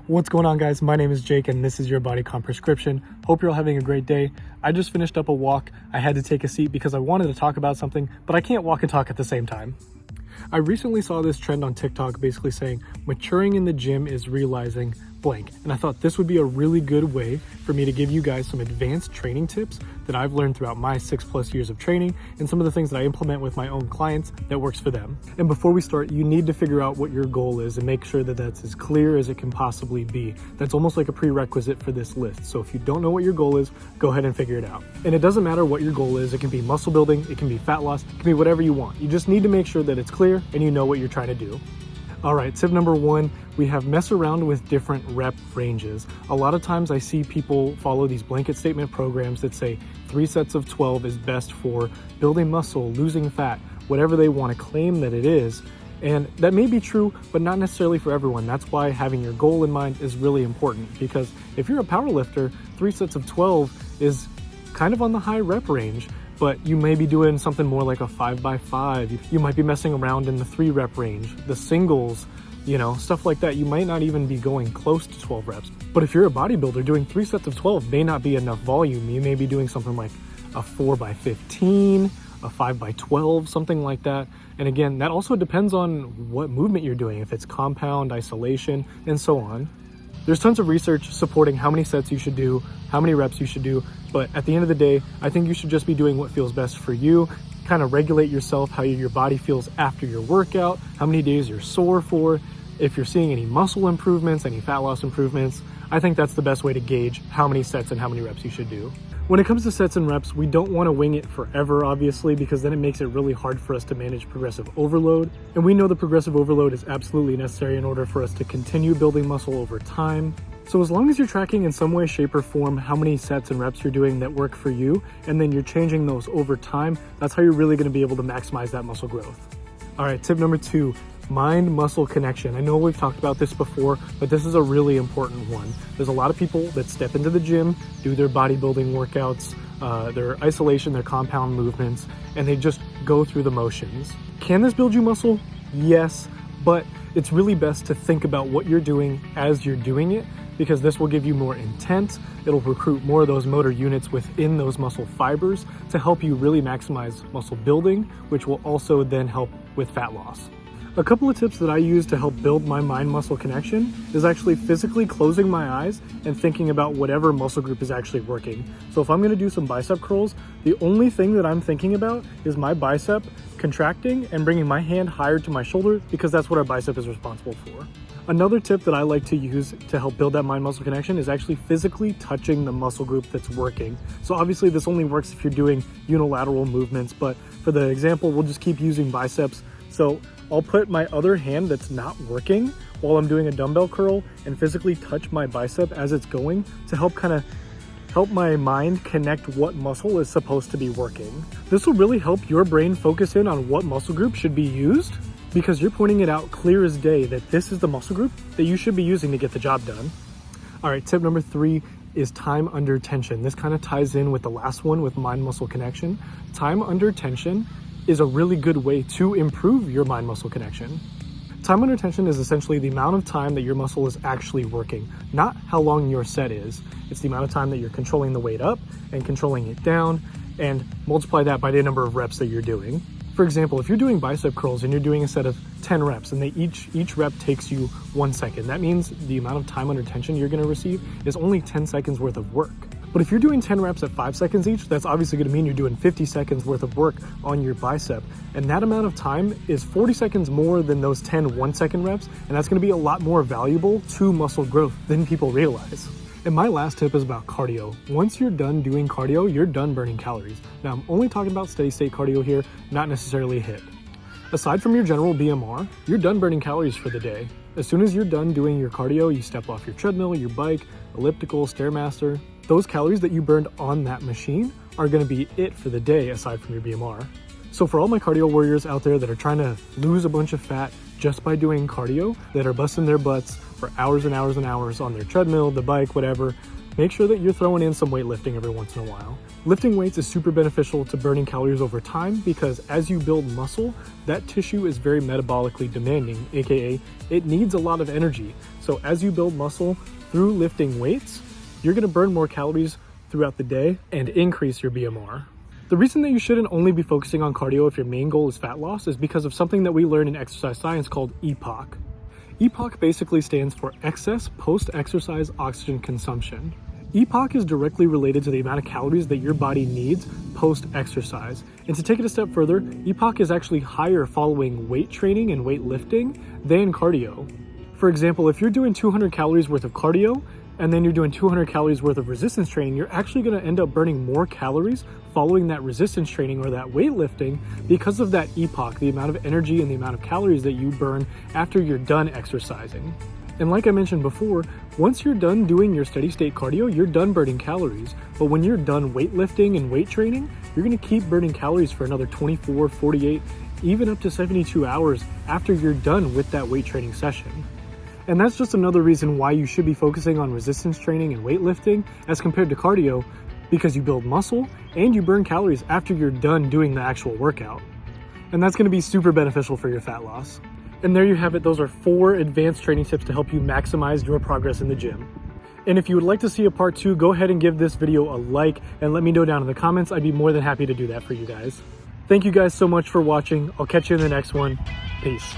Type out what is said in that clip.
What's going on, guys? My name is Jake and this is your Body Comp Prescription. Hope you're all having a great day. I just finished up a walk. I had to take a seat because I wanted to talk about something, but I can't walk and talk at the same time. I recently saw this trend on TikTok basically saying maturing in the gym is realizing blank. And I thought this would be a really good way for me to give you guys some advanced training tips that I've learned throughout my 6+ years of training and some of the things that I implement with my own clients that works for them. And before we start, you need to figure out what your goal is and make sure that that's as clear as it can possibly be. That's almost like a prerequisite for this list. So if you don't know what your goal is, go ahead and figure it out. And it doesn't matter what your goal is. It can be muscle building, it can be fat loss, it can be whatever you want. You just need to make sure that it's clear and you know what you're trying to do. All right, tip number 1, we have mess around with different rep ranges. A lot of times I see people follow these blanket statement programs that say 3 sets of 12 is best for building muscle, losing fat, whatever they want to claim that it is. And that may be true, but not necessarily for everyone. That's why having your goal in mind is really important, because if you're a power lifter, 3 sets of 12 is kind of on the high rep range. But you may be doing something more like a 5x5. You might be messing around in the 3 rep range, the singles, stuff like that. You might not even be going close to 12 reps. But if you're a bodybuilder, doing 3 sets of 12 may not be enough volume. You may be doing something like a 4x15, a 5x12, something like that. And again, that also depends on what movement you're doing, if it's compound, isolation, and so on. There's tons of research supporting how many sets you should do, how many reps you should do, but at the end of the day, I think you should just be doing what feels best for you. Kind of regulate yourself, how your body feels after your workout, how many days you're sore for, if you're seeing any muscle improvements, any fat loss improvements. I think that's the best way to gauge how many sets and how many reps you should do. When it comes to sets and reps, we don't want to wing it forever, obviously, because then it makes it really hard for us to manage progressive overload. And we know the progressive overload is absolutely necessary in order for us to continue building muscle over time. So as long as you're tracking in some way, shape, or form how many sets and reps you're doing that work for you, and then you're changing those over time, that's how you're really going to be able to maximize that muscle growth. All right, tip number 2. Mind-muscle connection. I know we've talked about this before, but this is a really important one. There's a lot of people that step into the gym, do their bodybuilding workouts, their isolation, their compound movements, and they just go through the motions. Can this build you muscle? Yes, but it's really best to think about what you're doing as you're doing it, because this will give you more intent. It'll recruit more of those motor units within those muscle fibers to help you really maximize muscle building, which will also then help with fat loss. A couple of tips that I use to help build my mind-muscle connection is actually physically closing my eyes and thinking about whatever muscle group is actually working. So if I'm gonna do some bicep curls, the only thing that I'm thinking about is my bicep contracting and bringing my hand higher to my shoulder, because that's what our bicep is responsible for. Another tip that I like to use to help build that mind-muscle connection is actually physically touching the muscle group that's working. So obviously this only works if you're doing unilateral movements, but for the example, we'll just keep using biceps. So I'll put my other hand that's not working while I'm doing a dumbbell curl and physically touch my bicep as it's going to help my mind connect what muscle is supposed to be working. This will really help your brain focus in on what muscle group should be used, because you're pointing it out clear as day that this is the muscle group that you should be using to get the job done. All right, tip number 3 is time under tension. This kind of ties in with the last one with mind-muscle connection. Time under tension is a really good way to improve your mind-muscle connection. Time under tension is essentially the amount of time that your muscle is actually working, not how long your set is. It's the amount of time that you're controlling the weight up and controlling it down, and multiply that by the number of reps that you're doing. For example, if you're doing bicep curls and you're doing a set of 10 reps and each rep takes you 1 second, that means the amount of time under tension you're going to receive is only 10 seconds worth of work. But if you're doing 10 reps at 5 seconds each, that's obviously going to mean you're doing 50 seconds worth of work on your bicep. And that amount of time is 40 seconds more than those 10 1-second reps. And that's going to be a lot more valuable to muscle growth than people realize. And my last tip is about cardio. Once you're done doing cardio, you're done burning calories. Now, I'm only talking about steady state cardio here, not necessarily HIIT. Aside from your general BMR, you're done burning calories for the day. As soon as you're done doing your cardio, you step off your treadmill, your bike, elliptical, Stairmaster. Those calories that you burned on that machine are going to be it for the day aside from your BMR. So for all my cardio warriors out there that are trying to lose a bunch of fat just by doing cardio, that are busting their butts for hours and hours and hours on their treadmill, the bike, whatever, make sure that you're throwing in some weightlifting every once in a while. Lifting weights is super beneficial to burning calories over time because as you build muscle, that tissue is very metabolically demanding, aka it needs a lot of energy. So So as you build muscle through lifting weights, you're gonna burn more calories throughout the day and increase your BMR. The reason that you shouldn't only be focusing on cardio if your main goal is fat loss is because of something that we learned in exercise science called Epoc. Epoc basically stands for excess post-exercise oxygen consumption. Epoc is directly related to the amount of calories that your body needs post-exercise. And to take it a step further, Epoc is actually higher following weight training and weightlifting than cardio. For example, if you're doing 200 calories worth of cardio and then you're doing 200 calories worth of resistance training, you're actually gonna end up burning more calories following that resistance training or that weightlifting because of that Epoc, the amount of energy and the amount of calories that you burn after you're done exercising. And like I mentioned before, once you're done doing your steady state cardio, you're done burning calories. But when you're done weightlifting and weight training, you're gonna keep burning calories for another 24, 48, even up to 72 hours after you're done with that weight training session. And that's just another reason why you should be focusing on resistance training and weightlifting as compared to cardio, because you build muscle and you burn calories after you're done doing the actual workout. And that's gonna be super beneficial for your fat loss. And there you have it. Those are 4 advanced training tips to help you maximize your progress in the gym. And if you would like to see a part 2, go ahead and give this video a like and let me know down in the comments. I'd be more than happy to do that for you guys. Thank you guys so much for watching. I'll catch you in the next one. Peace.